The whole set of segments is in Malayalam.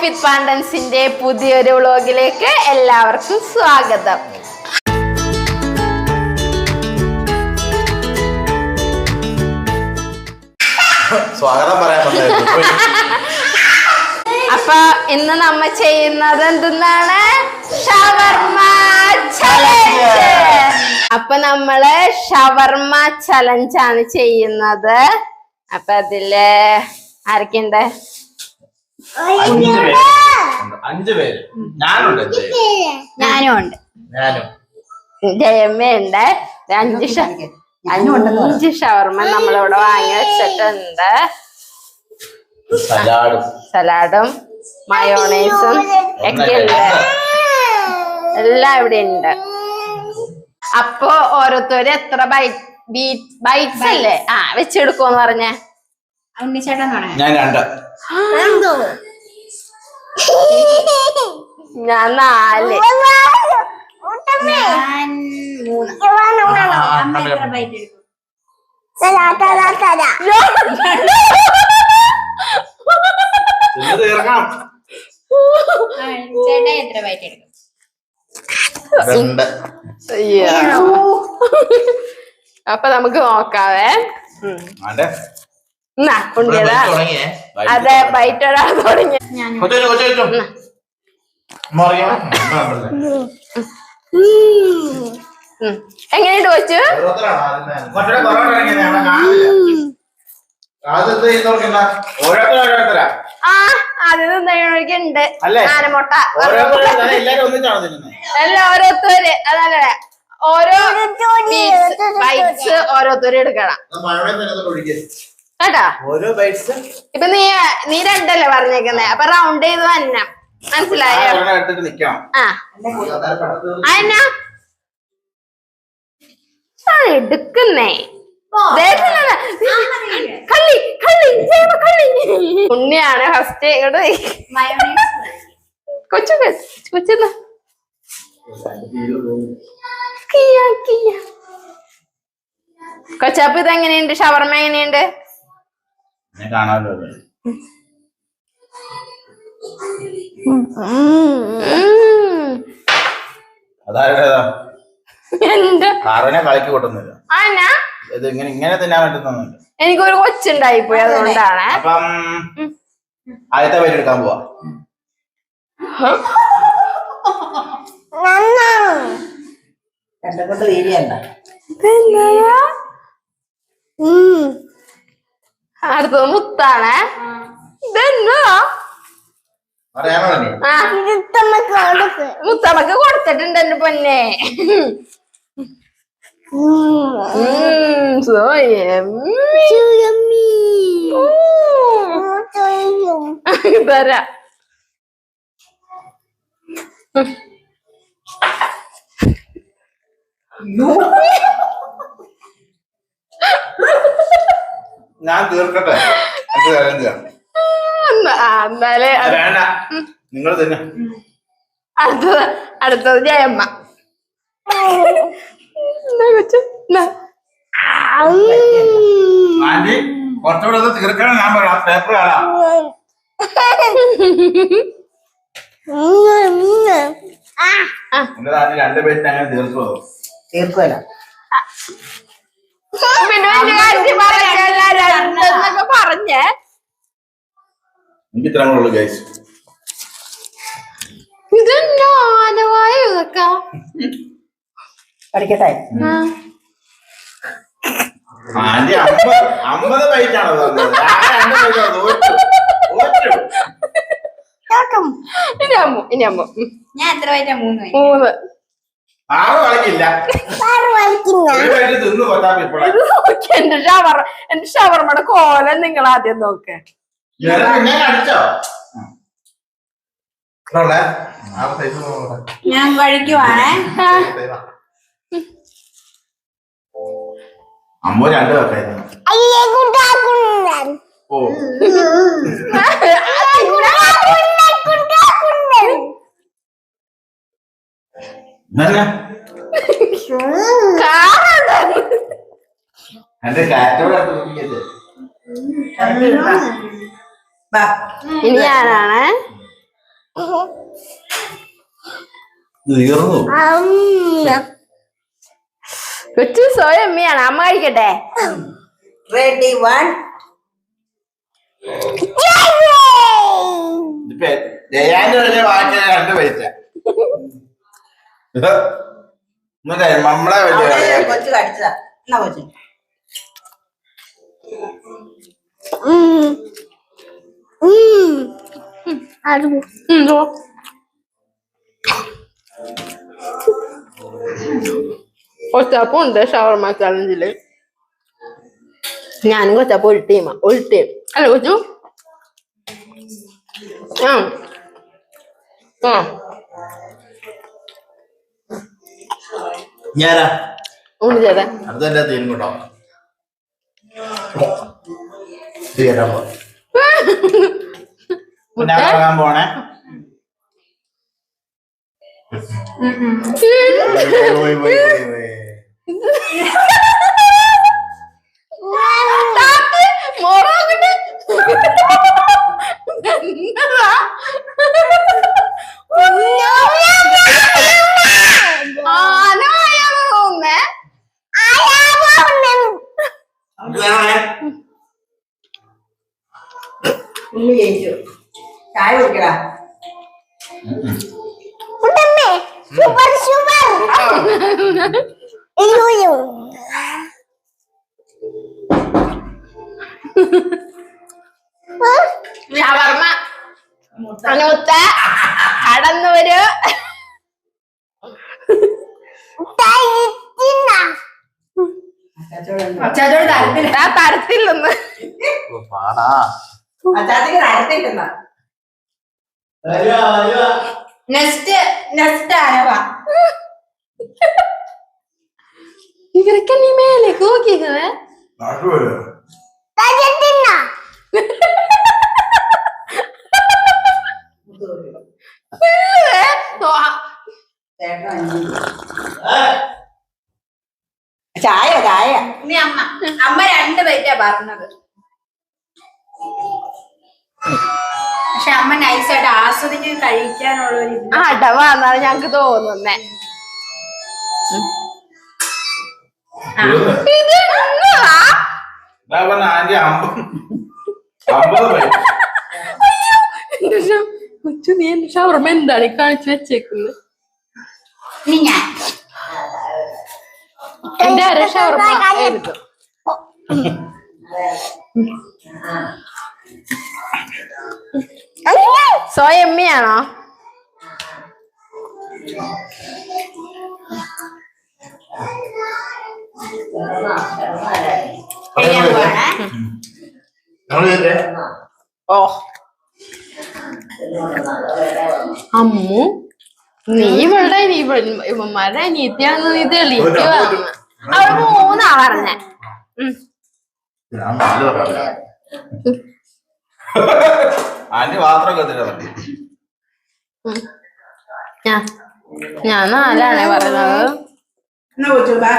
വിത്ത് പാണ്ടൻസിന്റെ പുതിയൊരു വ്ലോഗിലേക്ക് എല്ലാവർക്കും സ്വാഗതം. അപ്പൊ ഇന്ന് നമ്മ ചെയ്യുന്നത് എന്തെന്നാണ്? ഷവർമ ചലഞ്ച്. അപ്പൊ നമ്മള് ഷവർമ ചലഞ്ച് ആണ് ചെയ്യുന്നത്. അപ്പൊ അതില് ആരൊക്കെയുണ്ട്? 5 പേര്. ഞാനും ഉണ്ട്. ജയമ്മയുണ്ട്. 5 ഷവർമ നമ്മളിവിടെ വാങ്ങി വെച്ചിട്ടുണ്ട്. സലാഡും മയോണൈസും ഒക്കെ ഉണ്ട്. എല്ലാം ഇവിടെ ഉണ്ട്. അപ്പൊ ഓരോരുത്തരും എത്ര ബൈറ്റ്സ് അല്ലേ വെച്ചെടുക്കുമെന്ന് പറഞ്ഞേ? ഉണ്ണിച്ചേട്ടൻ ഞാൻ 4. ചേട്ടാ എത്ര ബൈറ്റ് എടുക്കും? അപ്പൊ നമുക്ക് നോക്കാവേ. അതെ, ബൈറ്റ് ഒരാൾ തുടങ്ങി. എങ്ങനെയുണ്ട് കൊച്ചു? അതിന് ഉണ്ട് ആനമുട്ട. അല്ല, ഓരോരുത്തര് അതല്ല, ഓരോ ബൈറ്റ്സ് ഓരോരുത്തരും എടുക്കണം കേട്ടാ. ഇപ്പൊ നീ 2 അല്ലേ പറഞ്ഞേക്കുന്നേ? അപ്പൊ റൗണ്ട് ചെയ്ത് തന്നെ, മനസ്സിലായോ? എടുക്കുന്നേ ഉണ്ണിയാണ് ഫസ്റ്റ്. കൊച്ചു കൊച്ചാപ്പ് ഇത് എങ്ങനെയുണ്ട്? ഷവർമ എങ്ങനെയുണ്ട്? കളിക്ക് കൊട്ടുന്നില്ല. ഇങ്ങനെ തിന്നാൻ പറ്റുന്നില്ല. എനിക്കൊരു കൊച്ചുണ്ടായി പോയി, അതുകൊണ്ടാണ്. അപ്പം ആദ്യത്തെ പേര് എടുക്കാൻ പോവാ. അടുത്തത് മുത്താണ്. ഇതെന്നാ മുത്തമ്മക്ക് കൊടുത്തിട്ടുണ്ട് എന്റെ പൊന്നെ. തരാ. ഞാൻ തീർക്കട്ടെ. എന്നാലേ നിങ്ങൾ തന്നെ. അടുത്തത് ജയമ്മ. കുറച്ചുകൂടെ തീർക്കണം. ഞാൻ പറയാം, പേപ്പർ കാണാം. എന്റെ നാട്ടിൽ 2 പേരിന് അങ്ങനെ തീർക്കുമല്ല. പറഞ്ഞേ എനിക്ക് ഇത്രേ ഉള്ളൂ ഗൈസ്. ഇതെന്നാ ആനവായ ഇതൊക്കെ പഠിക്കട്ടെ. 50 ബൈറ്റാണോ തന്നത്? ഇനി അമ്മ ഞാൻ എത്ര ബൈറ്റാ? 3. 6 കളിക്കില്ല. എന്റെ ഷവർമ്മയുടെ കോലം നിങ്ങൾ ആദ്യം നോക്ക്. ഞാൻ കഴിക്കുവാണേ. അമ്മ 2 വെക്കായിരുന്നു. ഓ എന്റെ കാറ്റോടെ ഇനി ഞാനാണ്. തീർന്നു. കൊച്ചു സോയ അമ്മയാണ്. അമ്മ കഴിക്കട്ടെ. റെഡി 1 ഇപ്പൊ ജയാന്റെ തന്നെ വാങ്ങിച്ച 2 പൈസ. എന്നിട്ടേ നമ്മളെ വലിയ കൊച്ചു കടിച്ചതാ. എന്നാ കൊച്ചു കൊച്ചാപ്പുണ്ട് ഷവർമ ചാലഞ്ചില്. ഞാനും കൊച്ചാപ്പ ഒരു ടീമാ. അല്ല കൊച്ചു. ഞാനാ ഉണ്ട് ചേട്ടാ. അടുത്തല്ല തീരും കേട്ടോ. തീരാൻ പോ. ഞാൻ തുടങ്ങാൻ പോണേ. ഉള്ളി ജയിച്ചു. ചായ കുടിക്കടാ. ഷവർമ മുത്ത കടന്നു വരൂ. അച്ചാച്ചോട് തരത്തില്ല. ആ തരത്തില്ലെന്ന്. പാടാ. അച്ചാച്ചക്ക് തരത്തില്ലെന്ന. നെക്സ്റ്റ് ആരവാ. ഇവരൊക്കെ നീ മേലേക്ക് നോക്കിയേക്കുന്നേ. ചായ ചായ. ഇനി അമ്മ 2 പ്ലേറ്റാ പറഞ്ഞത്. പക്ഷെ അമ്മ നൈസായിട്ട് ആസ്വദിച്ച് കഴിക്കാനുള്ള ഒരു അടവാന്നാണ് ഞങ്ങക്ക് തോന്നുന്നേ. കൊച്ചു നീ എന്റെ ഷവർമ എന്താണ് ഈ കാണിച്ചു വെച്ചേക്കുന്നത്? ഇനി ഞാൻ എന്റെ അര ഷവർമ എടുത്തു. സോയ എമ്മയാണോ? ഓ അമ്മു നീ ഇവിടെ ഇവന്മാരുടെ അനിയത്തിയാണെന്ന് നീ തെളിയിക്കുക. അവള് 3 പറഞ്ഞേ. ആന്റി മാത്രമൊക്കെ ഞാൻ 4 പറഞ്ഞത്. എന്നാ കൊച്ചു ബാ.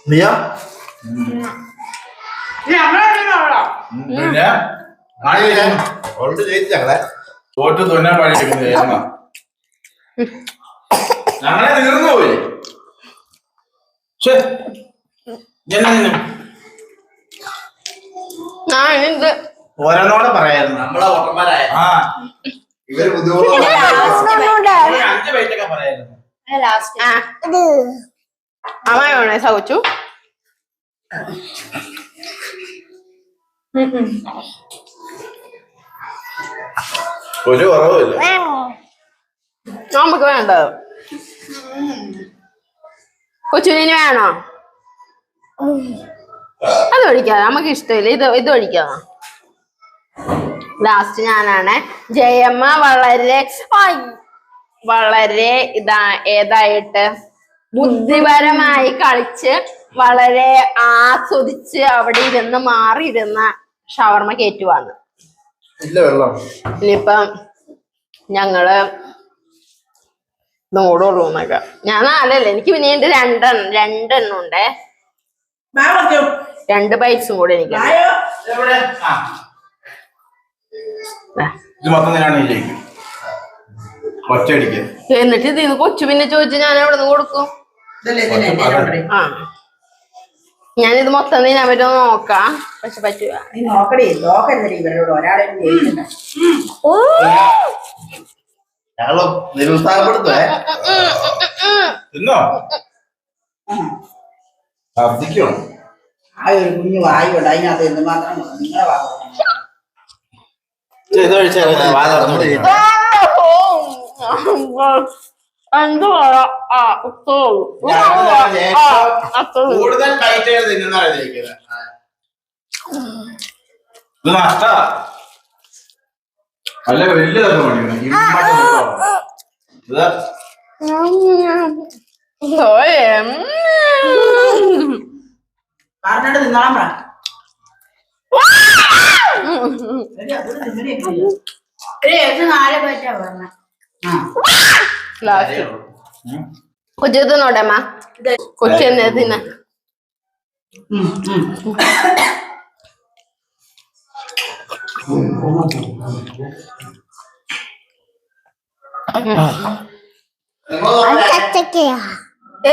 നീയാ നമ്മളെ ഓൾറെഡി ജയിച്ചങ്ങളെ തോറ്റ് തുന്നാൻ പാടിയിരിക്കുന്നത് ഞങ്ങളെ തീർന്നു പോയി. ഓരോന്നോടെ പറയായിരുന്നു നമ്മളെ ഓട്ടന്മാരായ ഇവര് ബുദ്ധിമുട്ട് 5 പൈസൊക്കെ പറയായിരുന്നു. അമ്മയാണേ സൗച്ചു. ഒരു കുറവില്ല. നമുക്ക് വേണ്ടത് കൊച്ചുവിന് വേണോ? അത് ഒഴിക്കാതെ നമുക്ക് ഇഷ്ടമില്ല. ഇത് ഒഴിക്കാമോ? ലാസ്റ്റ് ഞാനാണ്. ജയമ്മ വളരെ ഏതായിട്ട് ബുദ്ധിപരമായി കളിച്ച് വളരെ ആസ്വദിച്ച് അവിടെ ഇരുന്ന് മാറിയിരുന്ന ഷവർമ കേറ്റുവാന്ന്. ഇനിയിപ്പം ഞങ്ങള് നൂടുള്ളൂ എന്നൊക്കെ ഞാൻ 4 അല്ലേ എനിക്ക് പിന്നെ എന്റെ രണ്ടെണ്ണം ഉണ്ടേ ബാ കൊച്ചു 2 ബൈറ്റ്സും കൂടെ എനിക്ക് ആയോ എവിടെ? ആ. ഇത് മൊത്തം തന്നെയാണ് ഇതിലേക്ക് ഒറ്റയടിക്ക്. എന്നിട്ട് ഇതിന്ന് കൊച്ചു പിന്നെ ചോദിച്ചു ഞാൻ എവിടെ നിന്ന് കൊടുക്കും ആ ഞാനിത് മൊത്തം തിന്നാൻ പറ്റുമോ നോക്കാം പക്ഷെ പറ്റുക നീ നോക്കണേ നോക്കരുതടി ഇവരോട് ഒരാളെ ജയിക്കണ്ട ഞങ്ങള് നിരുത്സാഹപ്പെടുത്തേ. തിന്നോ? ഛർദിക്കണം. ആ ഒരു കുഞ്ഞു വായുണ്ട് അതിനകത്ത് എന്തുമാത്രം നിങ്ങളെ വാ ഇത് കഴിച്ചാൽ വാ തുറന്നു കൂടുതൽ ടൈറ്റ് തിന്നുന്നതാണ് ജയിക്കുന്നത്. ഇത് നഷ്ട അല്ല വലിയതൊക്കെ പണിക്കണം. ഇത് പറഞ്ഞിട്ട് തിന്നോളാൻ പറ ഒരു 4 പറ്റാ പറഞ്ഞ കൊച്ചു തിന്നോട്ടെ അമ്മ കൊച്ചു എന്നെ തിന്ന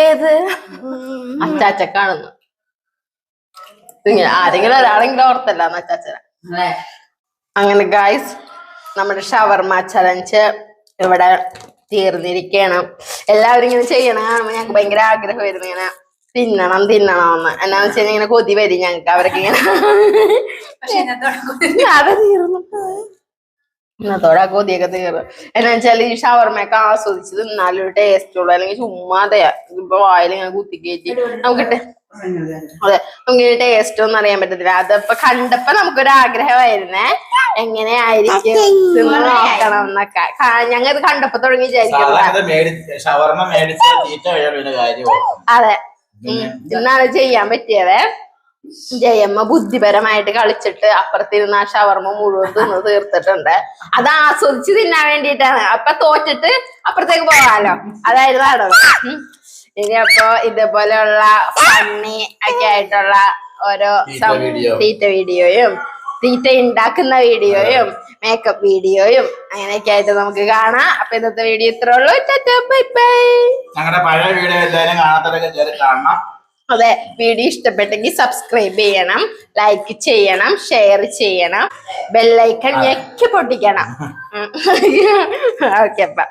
ഏത് അച്ചാച്ചക്കാണെന്ന് ഇങ്ങനെ ആരെങ്കിലും ഒരാളെങ്കിലും ഓർത്തല്ല അച്ചാച്ചന അങ്ങനെ ഗായ്സ് നമ്മുടെ ഷവർമ ചലഞ്ച് ഇവിടെ തീർന്നിരിക്കണം. എല്ലാവരും ഇങ്ങനെ ചെയ്യണം കാണുമ്പോ ഞങ്ങൾക്ക് ഭയങ്കര ആഗ്രഹമായിരുന്നു ഇങ്ങനെ തിന്നണം എന്ന്. എന്നാന്ന് വെച്ച് കഴിഞ്ഞാൽ ഇങ്ങനെ കൊതി വരും ഞങ്ങൾക്ക് അവരൊക്കെ ഇങ്ങനെ അത് തീർന്നു ഇന്നത്തോടെ ആ കൊതിയൊക്കെ തീർന്നു. എന്നാ വെച്ചാൽ ഈ ഷവർമയൊക്കെ ആസ്വദിച്ച് തിന്നാലൊരു ടേസ്റ്റ് ഉള്ളു അല്ലെങ്കിൽ ചുമ്മാതെയാ ഇപ്പൊ വായിൽ ഇങ്ങനെ കുത്തിക്കയറ്റി നമുക്കിട്ട് അതെ നമുക്ക് ടേസ്റ്റ് ഒന്നും അറിയാൻ പറ്റത്തില്ല. അതിപ്പോ കണ്ടപ്പോ നമുക്കൊരു ആഗ്രഹമായിരുന്നേ എങ്ങനെയായിരിക്കും തിന്ന് നോക്കണം എന്നൊക്കെ ഞങ്ങൾ ഇത് കണ്ടപ്പോ തുടങ്ങി അതെ ഇന്നാണ് ചെയ്യാൻ പറ്റിയത്. ജയമ്മ ബുദ്ധിപരമായിട്ട് കളിച്ചിട്ട് അപ്പുറത്തിരുന്ന് ആ ഷവർമ മുഴുവൻ തിന്ന് തീർത്തിട്ടുണ്ട്. അത് ആസ്വദിച്ച് തിന്നാൻ വേണ്ടിയിട്ടാണ്. അപ്പൊ തോറ്റിട്ട് അപ്പുറത്തേക്ക് പോകാലോ അതായിരുന്നു നടന്നത്. ഇനി അപ്പൊ ഇതേപോലെയുള്ള ഫണ്ണി ഒക്കെ ആയിട്ടുള്ള ഓരോ തീറ്റ വീഡിയോയും തീറ്റ ഉണ്ടാക്കുന്ന വീഡിയോയും മേക്കപ്പ് വീഡിയോയും അങ്ങനെയൊക്കെ ആയിട്ട് നമുക്ക് കാണാം. അപ്പൊ ഇന്നത്തെ വീഡിയോ ഇത്രേ ഉള്ളൂ. Bye bye. ഞങ്ങളുടെ പഴയ വീഡിയോ എല്ലാവരും കാണാത്തവരൊക്കെ കാണണം. അതെ വീഡിയോ ഇഷ്ടപ്പെട്ടെങ്കിൽ സബ്സ്ക്രൈബ് ചെയ്യണം, ലൈക്ക് ചെയ്യണം, ഷെയർ ചെയ്യണം, ബെല്ലൈക്കൺ ഞെക്കി പൊട്ടിക്കണം. ഓക്കെ അപ്പൊ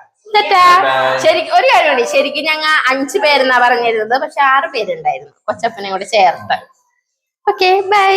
ശരിക്കും ഒരു കാര്യമുണ്ട്. ശരിക്കും ഞങ്ങൾ 5 പേരെന്നാ പറഞ്ഞിരുന്നത് പക്ഷെ 6 പേരുണ്ടായിരുന്നു കൊച്ചപ്പനെ കൂടെ ചേർത്ത്. Okay bye.